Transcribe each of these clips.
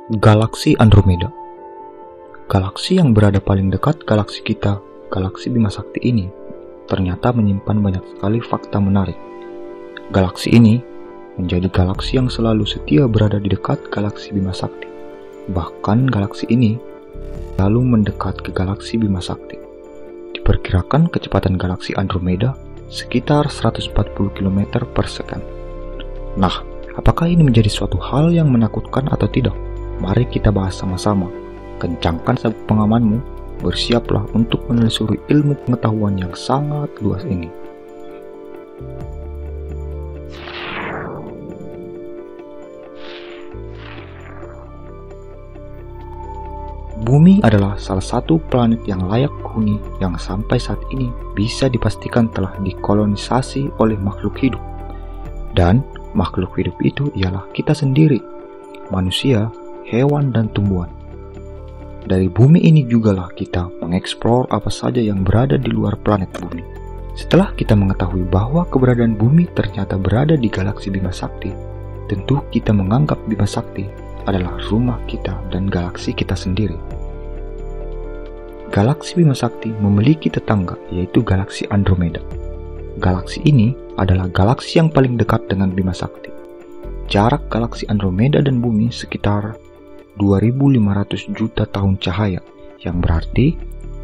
Galaksi Andromeda. Galaksi yang berada paling dekat galaksi kita, galaksi Bima Sakti ini, ternyata menyimpan banyak sekali fakta menarik. Galaksi ini menjadi galaksi yang selalu setia berada di dekat galaksi Bima Sakti. Bahkan galaksi ini lalu mendekat ke galaksi Bima Sakti. Diperkirakan kecepatan galaksi Andromeda sekitar 140 km per second. Nah, apakah ini menjadi suatu hal yang menakutkan atau tidak? Mari kita bahas sama-sama. Kencangkan sabuk pengamanmu, bersiaplah untuk menelusuri ilmu pengetahuan yang sangat luas ini. Bumi adalah salah satu planet yang layak huni yang sampai saat ini bisa dipastikan telah dikolonisasi oleh makhluk hidup. Dan makhluk hidup itu ialah kita sendiri, manusia, hewan, dan tumbuhan. Dari bumi ini jugalah kita mengeksplor apa saja yang berada di luar planet bumi. Setelah kita mengetahui bahwa keberadaan bumi ternyata berada di galaksi Bima Sakti, tentu kita menganggap Bima Sakti adalah rumah kita dan galaksi kita sendiri. Galaksi Bima Sakti memiliki tetangga, yaitu galaksi Andromeda. Galaksi ini adalah galaksi yang paling dekat dengan Bima Sakti. Jarak galaksi Andromeda dan bumi sekitar 2.500 juta tahun cahaya, yang berarti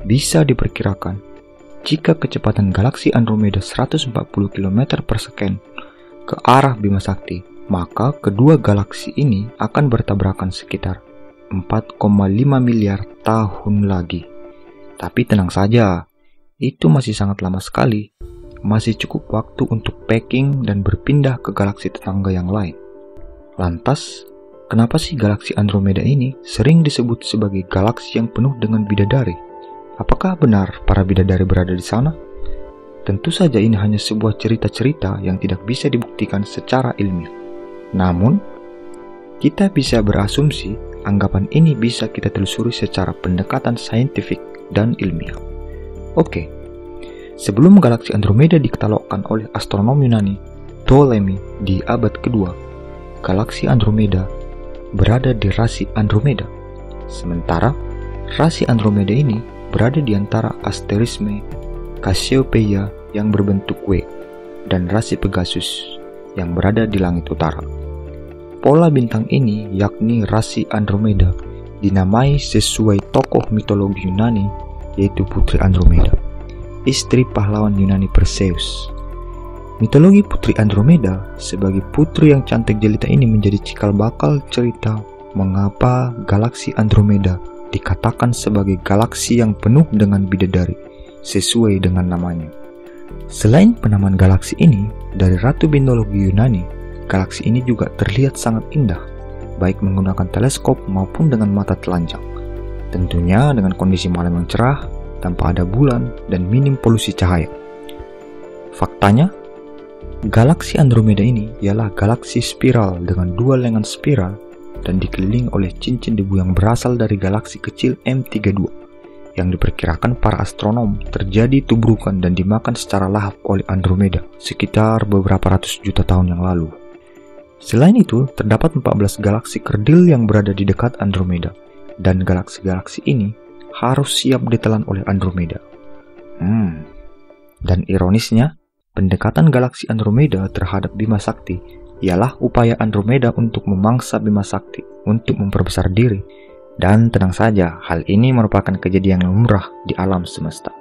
bisa diperkirakan jika kecepatan galaksi Andromeda 140 km per second ke arah Bima Sakti, maka kedua galaksi ini akan bertabrakan sekitar 4,5 miliar tahun lagi. Tapi tenang saja, itu masih sangat lama sekali. Masih cukup waktu untuk packing dan berpindah ke galaksi tetangga yang lain. Lantas, kenapa sih galaksi Andromeda ini sering disebut sebagai galaksi yang penuh dengan bidadari? Apakah benar para bidadari berada di sana? Tentu saja ini hanya sebuah cerita-cerita yang tidak bisa dibuktikan secara ilmiah. Namun, kita bisa berasumsi anggapan ini bisa kita telusuri secara pendekatan saintifik dan ilmiah. Oke, sebelum galaksi Andromeda dikatalogkan oleh astronom Yunani Ptolemy di abad kedua, galaksi Andromeda berada di rasi Andromeda. Sementara rasi Andromeda ini berada di antara asterisme Cassiopeia yang berbentuk W dan rasi Pegasus yang berada di langit utara. Pola bintang ini, yakni rasi Andromeda, dinamai sesuai tokoh mitologi Yunani, yaitu Putri Andromeda, istri pahlawan Yunani Perseus. Mitologi Putri Andromeda sebagai putri yang cantik jelita ini menjadi cikal bakal cerita mengapa galaksi Andromeda dikatakan sebagai galaksi yang penuh dengan bidadari, sesuai dengan namanya. Selain penamaan galaksi ini dari Ratu Mitologi Yunani, galaksi ini juga terlihat sangat indah, baik menggunakan teleskop maupun dengan mata telanjang. Tentunya dengan kondisi malam yang cerah, tanpa ada bulan, dan minim polusi cahaya. Faktanya, galaksi Andromeda ini ialah galaksi spiral dengan dua lengan spiral dan dikelilingi oleh cincin debu yang berasal dari galaksi kecil M32 yang diperkirakan para astronom terjadi tubrukan dan dimakan secara lahap oleh Andromeda sekitar beberapa ratus juta tahun yang lalu. Selain itu, terdapat 14 galaksi kerdil yang berada di dekat Andromeda, dan galaksi-galaksi ini harus siap ditelan oleh Andromeda. Dan ironisnya, pendekatan galaksi Andromeda terhadap Bima Sakti ialah upaya Andromeda untuk memangsa Bima Sakti untuk memperbesar diri. Dan tenang saja, hal ini merupakan kejadian lumrah di alam semesta.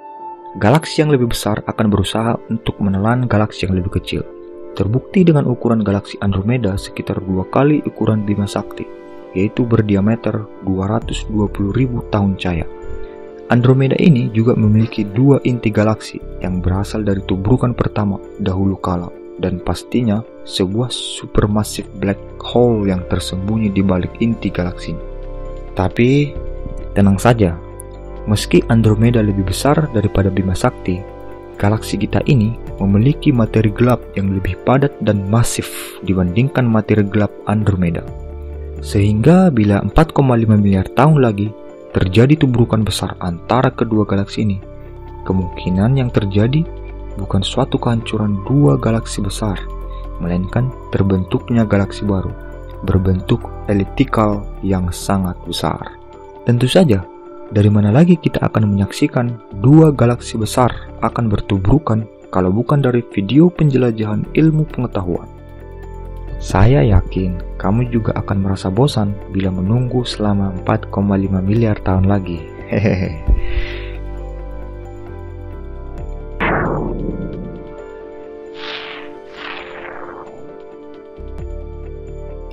Galaksi yang lebih besar akan berusaha untuk menelan galaksi yang lebih kecil. Terbukti dengan ukuran galaksi Andromeda sekitar 2 kali ukuran Bima Sakti, yaitu berdiameter 220.000 tahun cahaya. Andromeda ini juga memiliki 2 inti galaksi yang berasal dari tubrukan pertama dahulu kala, dan pastinya sebuah supermassive black hole yang tersembunyi di balik inti galaksinya. Tapi, tenang saja, meski Andromeda lebih besar daripada Bima Sakti, galaksi kita ini memiliki materi gelap yang lebih padat dan masif dibandingkan materi gelap Andromeda. Sehingga bila 4,5 miliar tahun lagi terjadi tubrukan besar antara kedua galaksi ini, kemungkinan yang terjadi bukan suatu kehancuran dua galaksi besar, melainkan terbentuknya galaksi baru berbentuk elliptikal yang sangat besar. Tentu saja, dari mana lagi kita akan menyaksikan dua galaksi besar akan bertubrukan kalau bukan dari video penjelajahan ilmu pengetahuan. Saya yakin kamu juga akan merasa bosan bila menunggu selama 4,5 miliar tahun lagi. Hehehe.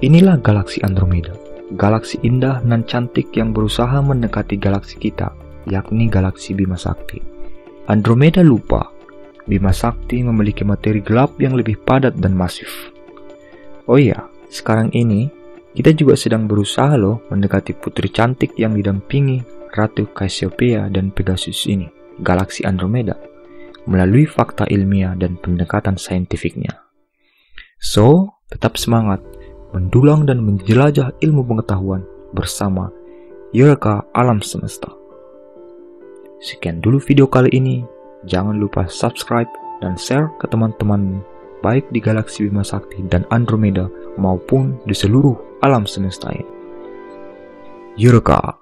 Inilah galaksi Andromeda, galaksi indah dan cantik yang berusaha mendekati galaksi kita, yakni galaksi Bima Sakti. Andromeda lupa, Bima Sakti memiliki materi gelap yang lebih padat dan masif. Oh iya, sekarang ini kita juga sedang berusaha loh mendekati putri cantik yang didampingi Ratu Cassiopeia dan Pegasus ini, galaksi Andromeda, melalui fakta ilmiah dan pendekatan saintifiknya. So, tetap semangat mendulang dan menjelajah ilmu pengetahuan bersama Eureka Alam Semesta. Sekian dulu video kali ini. Jangan lupa subscribe dan share ke teman-teman baik di galaksi Bima Sakti dan Andromeda maupun di seluruh alam semesta ini. Eureka!